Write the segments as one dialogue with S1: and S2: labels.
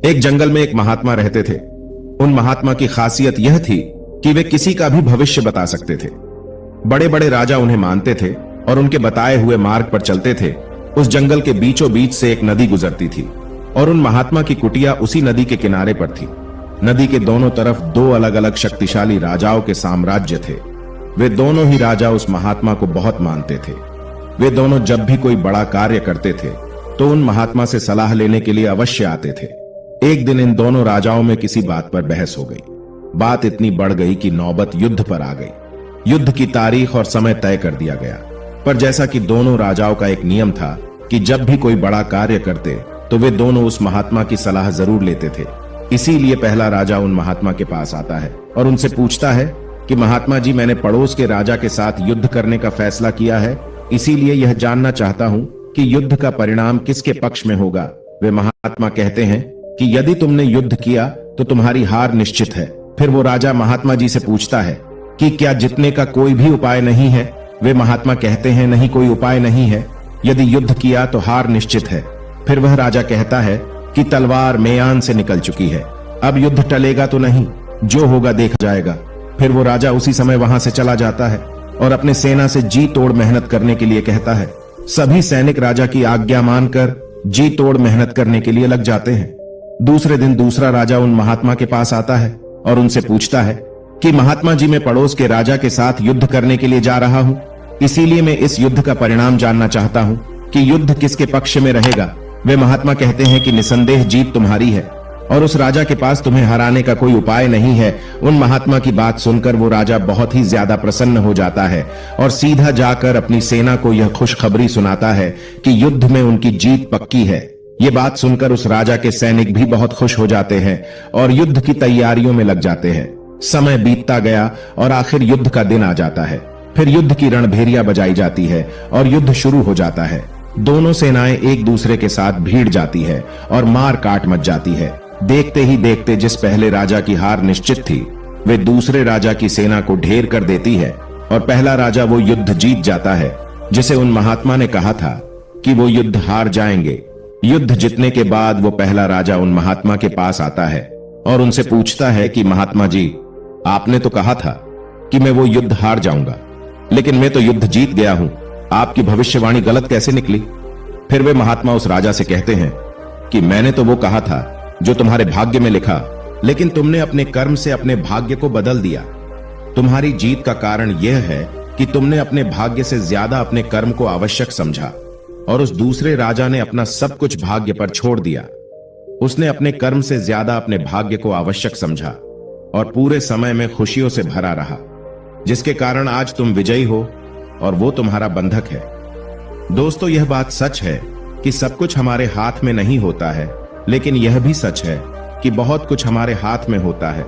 S1: एक जंगल में एक महात्मा रहते थे। उन महात्मा की खासियत यह थी कि वे किसी का भी भविष्य बता सकते थे। बड़े बड़े राजा उन्हें मानते थे और उनके बताए हुए मार्ग पर चलते थे। उस जंगल के बीचों बीच से एक नदी गुजरती थी और उन महात्मा की कुटिया उसी नदी के किनारे पर थी। नदी के दोनों तरफ दो अलग अलग शक्तिशाली राजाओं के साम्राज्य थे। वे दोनों ही राजा उस महात्मा को बहुत मानते थे। वे दोनों जब भी कोई बड़ा कार्य करते थे तो उन महात्मा से सलाह लेने के लिए अवश्य आते थे। एक दिन इन दोनों राजाओं में किसी बात पर बहस हो गई। बात इतनी बढ़ गई कि नौबत युद्ध पर आ गई। युद्ध की तारीख और समय तय कर दिया गया। पर जैसा कि दोनों राजाओं का एक नियम था कि जब भी कोई बड़ा कार्य करते तो वे दोनों उस महात्मा की सलाह जरूर लेते थे। इसीलिए पहला राजा उन महात्मा के पास आता है और उनसे पूछता है कि महात्मा जी, मैंने पड़ोस के राजा के साथ युद्ध करने का फैसला किया है, इसीलिए यह जानना चाहता हूं कि युद्ध का परिणाम किसके पक्ष में होगा। वे महात्मा कहते हैं कि यदि तुमने युद्ध किया तो तुम्हारी हार निश्चित है। फिर वो राजा महात्मा जी से पूछता है कि क्या जीतने का कोई भी उपाय नहीं है। वे महात्मा कहते हैं नहीं, कोई उपाय नहीं है। यदि युद्ध किया तो हार निश्चित है। फिर वह राजा कहता है कि तलवार मेयान से निकल चुकी है, अब युद्ध टलेगा तो नहीं, जो होगा देखा जाएगा। फिर वो राजा उसी समय वहां से चला जाता है और अपने सेना से जी तोड़ मेहनत करने के लिए कहता है। सभी सैनिक राजा की आज्ञा मानकर जी तोड़ मेहनत करने के लिए लग जाते हैं। दूसरे दिन दूसरा राजा उन महात्मा के पास आता है और उनसे पूछता है कि महात्मा जी, मैं पड़ोस के राजा के साथ युद्ध करने के लिए जा रहा हूं, इसीलिए मैं इस युद्ध का परिणाम जानना चाहता हूं कि युद्ध किसके पक्ष में रहेगा। वे महात्मा कहते हैं कि निसंदेह जीत तुम्हारी है और उस राजा के पास तुम्हें हराने का कोई उपाय नहीं है। उन महात्मा की बात सुनकर वो राजा बहुत ही ज्यादा प्रसन्न हो जाता है और सीधा जाकर अपनी सेना को यह खुशखबरी सुनाता है कि युद्ध में उनकी जीत पक्की है। ये बात सुनकर उस राजा के सैनिक भी बहुत खुश हो जाते हैं और युद्ध की तैयारियों में लग जाते हैं। समय बीतता गया और आखिर युद्ध का दिन आ जाता है। फिर युद्ध की रणभेरिया बजाई जाती है और युद्ध शुरू हो जाता है। दोनों सेनाएं एक दूसरे के साथ भीड़ जाती है और मार काट मच जाती है। देखते ही देखते जिस पहले राजा की हार निश्चित थी, वे दूसरे राजा की सेना को ढेर कर देती है और पहला राजा वो युद्ध जीत जाता है जिसे उन महात्मा ने कहा था कि वो युद्ध हार जाएंगे। युद्ध जीतने के बाद वो पहला राजा उन महात्मा के पास आता है और उनसे पूछता है कि महात्मा जी, आपने तो कहा था कि मैं वो युद्ध हार जाऊंगा, लेकिन मैं तो युद्ध जीत गया हूं। आपकी भविष्यवाणी गलत कैसे निकली। फिर वे महात्मा उस राजा से कहते हैं कि मैंने तो वो कहा था जो तुम्हारे भाग्य में लिखा, लेकिन तुमने अपने कर्म से अपने भाग्य को बदल दिया। तुम्हारी जीत का कारण यह है कि तुमने अपने भाग्य से ज्यादा अपने कर्म को आवश्यक समझा और उस दूसरे राजा ने अपना सब कुछ भाग्य पर छोड़ दिया। उसने अपने कर्म से ज्यादा अपने भाग्य को आवश्यक समझा और पूरे समय में खुशियों से भरा रहा, जिसके कारण आज तुम विजयी हो और वो तुम्हारा बंधक है। दोस्तों, यह बात सच है कि सब कुछ हमारे हाथ में नहीं होता है, लेकिन यह भी सच है कि बहुत कुछ हमारे हाथ में होता है,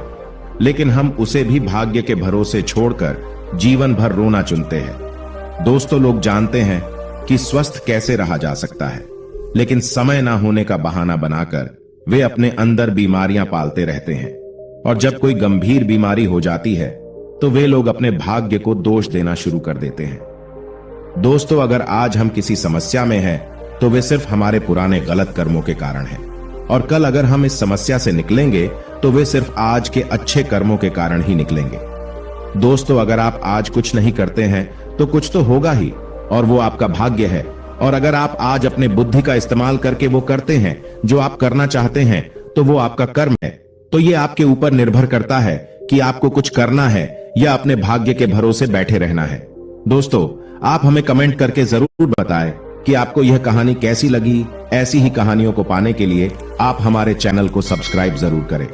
S1: लेकिन हम उसे भी भाग्य के भरोसे छोड़कर जीवन भर रोना चुनते हैं। दोस्तों, लोग जानते हैं कि स्वस्थ कैसे रहा जा सकता है, लेकिन समय ना होने का बहाना बनाकर वे अपने अंदर बीमारियां पालते रहते हैं और जब कोई गंभीर बीमारी हो जाती है तो वे लोग अपने भाग्य को दोष देना शुरू कर देते हैं। दोस्तों, अगर आज हम किसी समस्या में हैं तो वे सिर्फ हमारे पुराने गलत कर्मों के कारण हैं और कल अगर हम इस समस्या से निकलेंगे तो वे सिर्फ आज के अच्छे कर्मों के कारण ही निकलेंगे। दोस्तों, अगर आप आज कुछ नहीं करते हैं तो कुछ तो होगा ही और वो आपका भाग्य है। और अगर आप आज अपने बुद्धि का इस्तेमाल करके वो करते हैं जो आप करना चाहते हैं तो वो आपका कर्म है। तो ये आपके ऊपर निर्भर करता है कि आपको कुछ करना है या अपने भाग्य के भरोसे बैठे रहना है। दोस्तों, आप हमें कमेंट करके जरूर बताएं कि आपको यह कहानी कैसी लगी। ऐसी ही कहानियों को पाने के लिए आप हमारे चैनल को सब्सक्राइब जरूर करें।